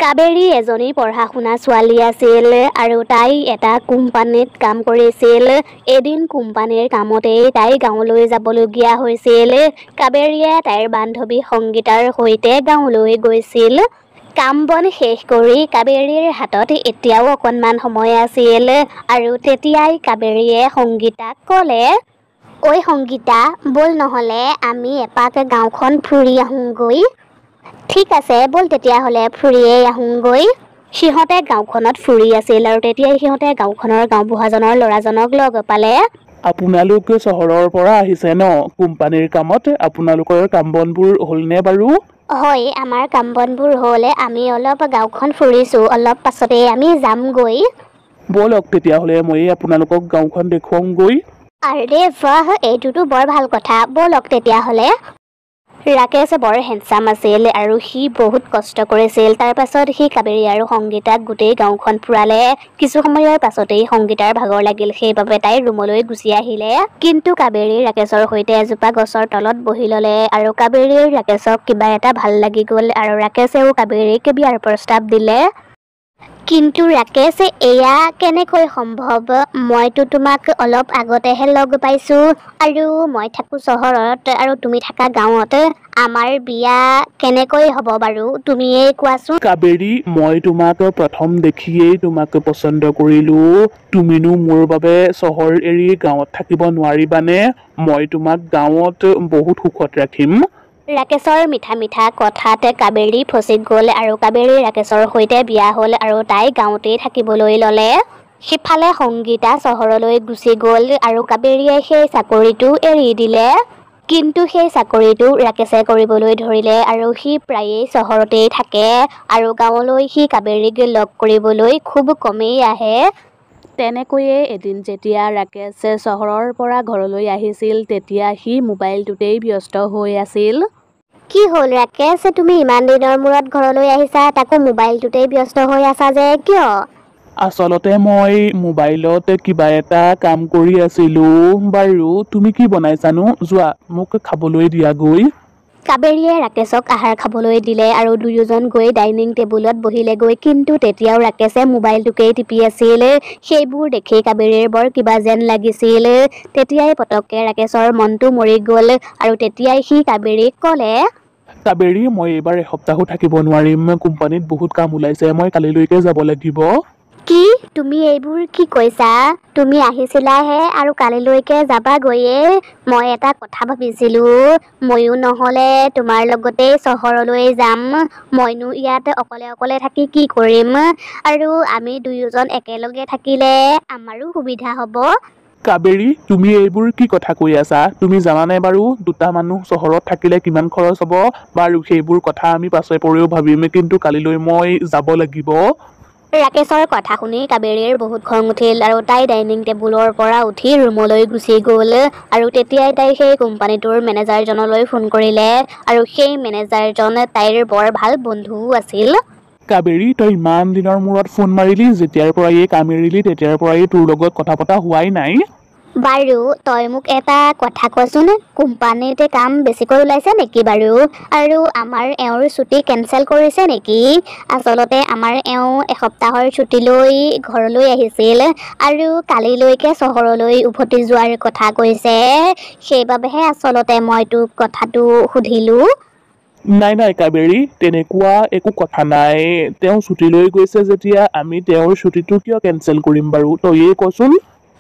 কাবেৰী এজনী পঢ়া-শুনা ছোৱালী আছিল আৰু তাই এটা কোম্পানীত কাম কৰিছিল। এদিন কোম্পানীৰ কামতেই তাই গাঁৱলৈ যাবলগীয়া হৈছিল। কাবেৰীয়ে তাইৰ বান্ধৱী সংগীতাৰ সৈতে গাঁৱলৈ গৈছিল। কাম-বন শেষ কৰি কাবেৰীৰ হাতত এতিয়াও অকণমান সময় আছিল আৰু তেতিয়াই কাবেৰীয়ে সংগীতাক ক'লে, "ঐ সংগীতা, ব'ল নহ'লে আমি এপাক গাঁওখন ফুৰি আহোঁগৈ।" "ঠিক আছে, ব'ল তেতিয়াহ'লে ফুৰিয়েই আহোঁগৈ।" সিহঁতে গাঁওখনত ফুৰি আছিল আৰু তেতিয়াই সিহঁতে গাঁওখনৰ গাঁওবুঢ়াজনৰ ল'ৰাজনক লগ পালে। আপোনালোক চহৰৰ পৰা আহিছে ন কোম্পানীৰ কামত? আপোনালোকৰ কাম-বনবোৰ হ'লনে বাৰু? হয়, আমাৰ কাম-বনবোৰ হ'ল। আমি অলপ গাঁওখন ফুৰিছোঁ, অলপ পাছতেই আমি যামগৈ। ব'লক তেতিয়াহ'লে মই আপোনালোকক গাঁওখন দেখুৱাওঁগৈ। আৰে বাহ, এইটোতো বৰ ভাল কথা, ব'লক তেতিয়াহ'লে। ৰাকেশ বৰ হেণ্ডচাম আছিল আৰু সি বহুত কষ্ট কৰিছিল। তাৰ পাছত সি কাবেৰী আৰু সংগীতাক গোটেই গাঁওখন ফুৰালে। কিছু সময়ৰ পাছতেই সংগীতাৰ ভাগৰ লাগিল, সেইবাবে তাই ৰুমলৈ গুচি আহিলে। কিন্তু কাবেৰী ৰাকেশৰ সৈতে এজোপা গছৰ তলত বহি ল'লে আৰু কাবেৰীৰ ৰাকেশক কিবা এটা ভাল লাগি গ'ল আৰু ৰাকেশেও কাবেৰীক বিয়াৰ প্ৰস্তাৱ দিলে। কিন্তু ৰাকেশ, এয়া কেনেকৈ সম্ভৱ? মইতো তোমাক অলপ আগতেহে লগ পাইছোঁ আৰু মই থাকোঁ চহৰত আৰু তুমি থাকা গাঁৱত। আমাৰ বিয়া কেনেকৈ হ'ব বাৰু, তুমিয়েই কোৱাচোন। কাবেৰী, মই তোমাক প্ৰথম দেখিয়েই তোমাক পচন্দ কৰিলোঁ। তুমিনো মোৰ বাবে চহৰ এৰি গাঁৱত থাকিব নোৱাৰিবানে? মই তোমাক গাঁৱত বহুত সুখত ৰাখিম। ৰাকেশৰ মিঠা মিঠা কথাত কাবেৰী ফচি গ'ল আৰু কাবেৰী ৰাকেশৰ সৈতে বিয়া হ'ল আৰু তাই গাঁৱতেই থাকিবলৈ ল'লে। সিফালে সংগীতা চহৰলৈ গুচি গ'ল আৰু কাবেৰীয়ে সেই চাকৰিটো এৰি দিলে। কিন্তু সেই চাকৰিটো ৰাকেশে কৰিবলৈ ধৰিলে আৰু সি প্ৰায়েই চহৰতেই থাকে আৰু গাঁৱলৈ সি কাবেৰীক লগ কৰিবলৈ খুব কমেই আহে। তেনেকৈয়ে এদিন যেতিয়া ৰাকেশ চহৰৰ পৰা ঘৰলৈ আহিছিল, তেতিয়া সি মোবাইলটোতেই ব্যস্ত হৈ আছিল। কি হ'ল ৰাকেশ, তুমি ইমান দিনৰ মূৰত ঘৰলৈ আহিছা, তাকো মোবাইলটোতেই ব্যস্ত হৈ আছা যে, কিয়? আচলতে মই মোবাইলত কিবা এটা কাম কৰি আছিলোঁ। বাৰু তুমি কি বনাইছানো? যোৱা, মোক খাবলৈ দিয়াগৈ। কাবেৰীয়ে ৰাকেশক আহাৰ খাবলৈ দিলে আৰু দুয়োজন গৈ ডাইনিং টেবুলত বহিলেগৈ। কিন্তু তেতিয়াও ৰাকেশে মোবাইলটোকেই টিপি আছিল। সেইবোৰ দেখি কাবেৰীৰ বৰ কিবা যেন লাগিছিল। তেতিয়াই পতককে ৰাকেশৰ মনটো মৰি গ'ল আৰু তেতিয়াই সি কাবেৰীক ক'লে, কাবেৰী, মই এইবাৰ এসপ্তাহো থাকিব নোৱাৰিম। কোম্পানীত বহুত কাম ওলাইছে, মই কালিলৈকে যাব লাগিব। কি? তুমি এইবোৰ কি কৈছা? তুমি আহিছিলাহে আৰু কালিলৈকে যাবাগৈয়ে? মই এটা কথা ভাবিছিলোঁ, ময়ো নহ'লে তোমাৰ লগতেই চহৰলৈ যাম। মইনো ইয়াত অকলে অকলে থাকি কি কৰিম? আৰু আমি দুয়োজন একেলগে থাকিলে আমাৰো সুবিধা হ'ব। কাবেৰী, তুমি এইবোৰ কি কথা কৈ আছা? তুমি জানানে বাৰু দুটা মানুহ চহৰত থাকিলে কিমান খৰচ হ'ব? বাৰু সেইবোৰ কথা আমি পাছে পৰেও ভাবিম, কিন্তু কালিলৈ মই যাব লাগিব। ৰাকেশৰ কথা শুনি কাবেৰীৰ বহুত খং উঠিল আৰু তাই ডাইনিং টেবুলৰ পৰা উঠি ৰুমলৈ গুচি গ'ল আৰু তেতিয়াই তাই সেই কোম্পানীটোৰ মেনেজাৰজনলৈ ফোন কৰিলে আৰু সেই মেনেজাৰজন তাইৰ বৰ ভাল বন্ধুও আছিল। কাবেৰী, তই ইমান দিনৰ মূৰত ফোন মাৰিলি, যেতিয়াৰ পৰাই এই কাম এৰিলি তেতিয়াৰ পৰাই তোৰ লগত কথা পতা হোৱাই নাই। বাৰু তই মোক এটা কথা কচোন, কোম্পানীত কাম বেছিকৈ ওলাইছে নেকি বাৰু? আৰু আমাৰ এওঁৰ ছুটী কেঞ্চেল কৰিছে নেকি? আচলতে আমাৰ এওঁ এসপ্তাহৰ ছুটী লৈ ঘৰলৈ আহিছিল আৰু কালিলৈকে চহৰলৈ উভতি যোৱাৰ কথা কৈছে। সেইবাবেহে আচলতে মই তোক কথাটো সুধিলোঁ। নাই নাই কাবেৰী, তেনেকুৱা একো কথা নাই। তেওঁ ছুটী লৈ গৈছে যেতিয়া আমি তেওঁৰ ছুটীটো কিয় কেঞ্চেল কৰিম বাৰু, তইয়ে কচোন।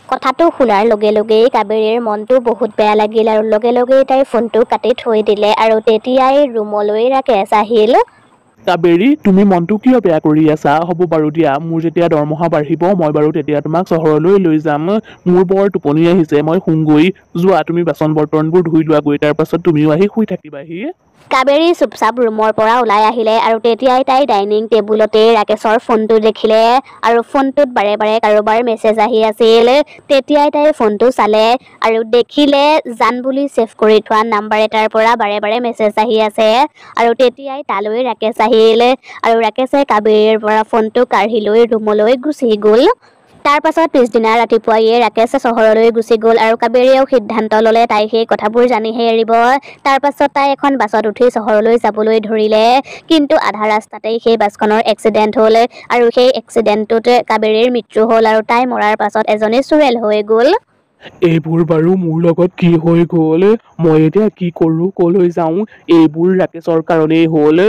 কথাটো শুনাৰ লগে লগেই কাবেৰীৰ মনটো বহুত বেয়া লাগিল আৰু লগে লগেই তাই ফোনটো কাটি থৈ দিলে আৰু তেতিয়াই ৰুমলৈ ৰাকেশ আহিল। কাবেৰী, তুমি মনটো কিয় বেয়া কৰি আছা? হ'ব বাৰু দিয়া, মোৰ যেতিয়া দৰমহা বাঢ়িব মই বাৰু তেতিয়া তোমাক চহৰলৈ লৈ যাম। মোৰ বৰ টোপনি আহিছে, মই শুমগৈ। যোৱা, তুমি বাচন বৰ্তনবোৰ ধুই লোৱাগৈ, তাৰ পাছত তুমিও আহি শুই থাকিবাহি। কাবেৰী চুপচাপ ৰুমৰ পৰা ওলাই আহিলে আৰু তেতিয়াই তাই ডাইনিং টেবুলতে ৰাকেশৰ ফোনটো দেখিলে আৰু ফোনটোত বাৰে বাৰে কাৰোবাৰ মেছেজ আহি আছিল। তেতিয়াই তাই ফোনটো চালে আৰু দেখিলে জান বুলি ছেভ কৰি থোৱা নাম্বাৰ এটাৰ পৰা বাৰে বাৰে মেছেজ আহি আছে আৰু তেতিয়াই তালৈ ৰাকেশ আহিল আৰু ৰাকেশে কাবেৰীৰ পৰা ফোনটো কাঢ়ি লৈ ৰুমলৈ গুচি গ'ল। তাৰ পাছত পিছদিনা ৰাতিপুৱাই ৰাকেশ চহৰলৈ গুচি গ'ল আৰু কাবেৰীয়েও সিদ্ধান্ত ল'লে তাই সেই কথাবোৰ জানিহে এৰিব। তাৰ পাছত তাই এখন বাছত উঠি চহৰলৈ যাবলৈ ধৰিলে, কিন্তু আধা ৰাস্তাতেই সেই বাছখনৰ এক্সিডেণ্ট হ'ল আৰু সেই এক্সিডেণ্টটোত কাবেৰীৰ মৃত্যু হ'ল আৰু তাই মৰাৰ পাছত এজনী চুৰেল হৈ গ'ল। এইবোৰ বাৰু মোৰ লগত কি হৈ গ'ল? মই এতিয়া কি কৰো, কলৈ যাওঁ? এইবোৰ ৰাকেশৰ কাৰণেই হ'ল।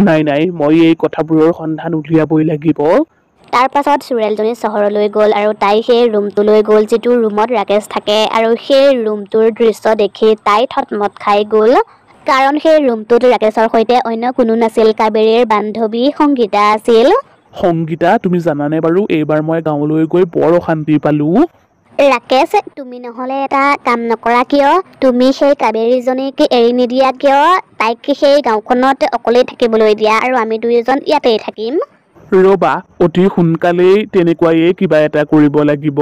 নাই, মই এই কথাবোৰৰ সন্ধান উলিয়াবই লাগিব। তাৰ পাছত চুৰেলজনী চহৰলৈ গ'ল আৰু তাই সেই ৰুমটোলৈ গ'ল যিটো ৰুমত ৰাকেশ থাকে, আৰু সেই ৰুমটোৰ দৃশ্য দেখি তাই থতমত খাই গ'ল। কাৰণ সেই ৰুমটোত ৰাকেশৰ সৈতে অন্য কোনো নাছিল, কাবেৰীৰ বান্ধৱী সংগীতা আছিল। সংগীতা, তুমি জানানে বাৰু এইবাৰ মই গাঁৱলৈ গৈ বৰ অশান্তি পালো। ৰাকেশ, তুমি নহ'লে এটা কাম নকৰা কিয়? তুমি সেই কাবেৰীজনীক এৰি নিদিয়া কিয়? তাইক সেই গাঁওখনত অকলেই থাকিবলৈ দিয়া আৰু আমি দুয়োজন ইয়াতেই থাকিম। ৰবা, অতি সোনকালেই তেনেকুৱায়ে কিবা এটা কৰিব লাগিব।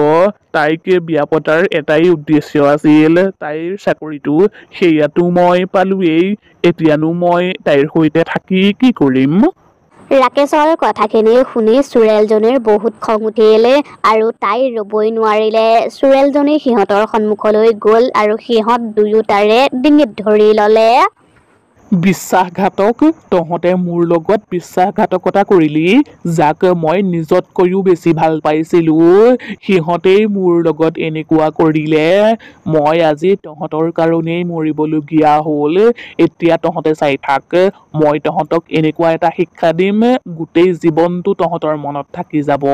তাইক বিয়া পতাৰ এটাই উদ্দেশ্য আছিল, তাইৰ চাকৰিটো, সেয়াতো মই পালোৱেই। এতিয়ানো মই তাইৰ সৈতে থাকি কি কৰিম? ৰাকেশৰ কথাখিনি শুনি চুৰেলজনীৰ বহুত খং উঠিল আৰু তাই ৰ'বই নোৱাৰিলে। চুৰেলজনী সিহঁতৰ সন্মুখলৈ গ'ল আৰু সিহঁত দুয়োটাৰে ডিঙিত ধৰি ল'লে। বিশ্বাসঘাতক, তহঁতে মোৰ লগত বিশ্বাসঘাতকতা কৰিলি। যাক মই নিজতকৈও বেছি ভাল পাইছিলো, সিহঁতেই মোৰ লগত এনেকুৱা কৰিলে। মই আজি তহঁতৰ কাৰণেই মৰিবলগীয়া হ'ল। এতিয়া তহঁতে চাই থাক, মই তহঁতক এনেকুৱা এটা শিক্ষা দিম, গোটেই জীৱনটো তহঁতৰ মনত থাকি যাব।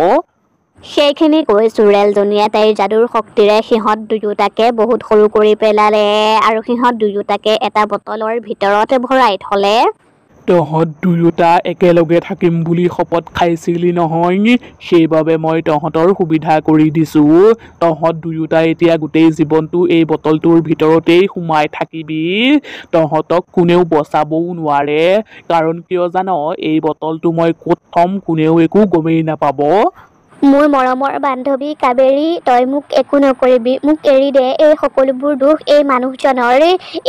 সেইখিনি কৈ চুৰেলজনীয়ে তাইৰ যাদুৰ শক্তিৰে সিহঁত দুয়োটাকে বহুত সৰু কৰি পেলালে আৰু সিহঁত দুয়োটাকে এটা বটলৰ ভিতৰত ভৰাই থলে। তহঁত দুয়োটা একেলগে থাকিম বুলি শপত খাইছিলি নহয়, সেইবাবে মই তহঁতৰ সুবিধা কৰি দিছো। তহঁত দুয়োটা এতিয়া গোটেই জীৱনটো এই বটলটোৰ ভিতৰতেই সোমাই থাকিবি। তহঁতক কোনেও বচাবও নোৱাৰে, কাৰণ কিয় জান? এই বটলটো মই ক'ত থম কোনেও একো গমেই নাপাব। মোৰ মৰমৰ বান্ধৱী কাবেৰী, তই মোক একো নকৰিবি, মোক এৰি দে। এই সকলোবোৰ দুখ এই মানুহজনৰ।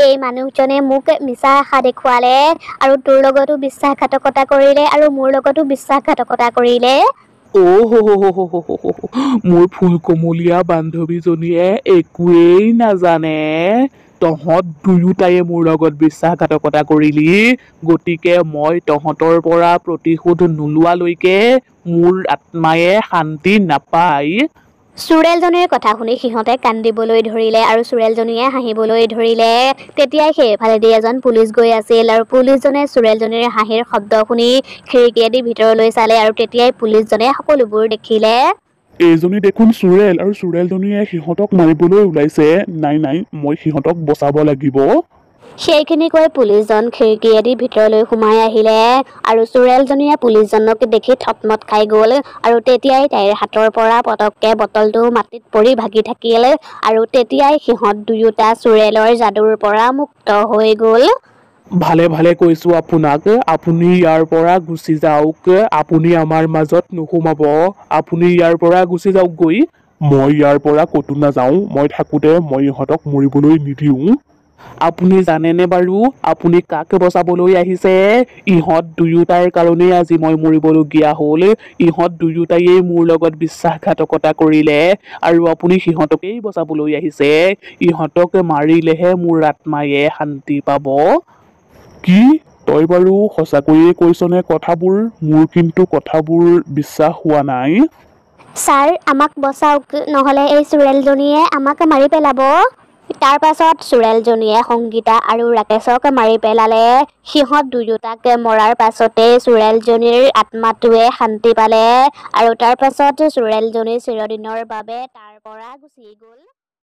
এই মানুহজনে মোক মিছা আশা দেখুৱালে আৰু তোৰ লগতো বিশ্বাসঘাতকতা কৰিলে আৰু মোৰ লগতো বিশ্বাসঘাতকতা কৰিলে। মোৰ ফুলকমলীয়া বান্ধৱীজনীয়ে একোৱেই নাজানে। তহঁত দুয়োটায়ে মোৰ লগত বিশ্বাসঘাতকতা কৰিলি, গতিকে মই তহঁতৰ পৰা প্ৰতিশোধ নোলোৱালৈকে মোৰ আত্মায়ে শান্তি নাপায়। চুৰেলজনীৰ কথা শুনি সিহঁতে কান্দিবলৈ ধৰিলে আৰু চুৰেলজনীয়ে হাঁহিবলৈ ধৰিলে। তেতিয়াই সেইফালেদি এজন পুলিচ গৈ আছিল আৰু পুলিচজনে চুৰেলজনীৰ হাঁহিৰ শব্দ শুনি খিৰিকীয়েদি ভিতৰলৈ চালে আৰু তেতিয়াই পুলিচজনে সকলোবোৰ দেখিলে। এইজনী দেখোন চুৰেল, আৰু চুৰেলজনীয়ে সিহঁতক মাৰিবলৈ ওলাইছে। নাই, মই সিহঁতক বচাব লাগিব। সেইখিনি কৈ পুলিচজন খিৰিকীয়েদি ভিতৰলৈ সোমাই আহিলে আৰু চুৰেলজনীয়ে পুলিচজনক দেখি থতমত খাই গ'ল আৰু তেতিয়াই তাইৰ হাতৰ পৰা পতককে বটলটো মাটিত পৰি ভাগি থাকিল আৰু তেতিয়াই সিহঁত দুয়োটা চুৰেলৰ যাদুৰ পৰা মুক্ত হৈ গ'ল। ভালে কৈছো আপোনাক, আপুনি ইয়াৰ পৰা গুচি যাওক। আপুনি আমাৰ মাজত নোসোমাব। আপুনি ইয়াৰ পৰা গুচি যাওকগৈ। মই ইয়াৰ পৰা ক'তো নাযাওঁ। মই থাকোতে মই ইহঁতক মৰিবলৈ নিদিওঁ। আপুনি জানেনে বাৰু আপুনি কাক বচাবলৈ আহিছে? ইহঁত দুয়োটাৰ কাৰণেই আজি মই মৰিবলগীয়া হ'ল। ইহঁত দুয়োটায়ে মোৰ লগত বিশ্বাসঘাতকতা কৰিলে আৰু আপুনি সিহঁতকেই বচাবলৈ আহিছে। ইহঁতক মাৰিলেহে মোৰ আত্মায়ে শান্তি পাব। কি? তই বাৰু সঁচাকৈয়ে কৈছনে কথাবোৰ? মোৰ কিন্তু কথাবোৰ বিশ্বাস হোৱা নাই। ছাৰ, আমাক বচাওক, নহ'লে এই চুৰেলজনীয়ে আমাক মাৰি পেলাব। তাৰ পাছত চুৰেলজনীয়ে সংগীতা আৰু ৰাকেশক মাৰি পেলালে। সিহঁত দুয়োটাক মৰাৰ পাছতেই চুৰেলজনীৰ আত্মাটোৱে শান্তি পালে আৰু তাৰ পাছত চুৰেলজনী চিৰদিনৰ বাবে তাৰ পৰা গুচি গ'ল।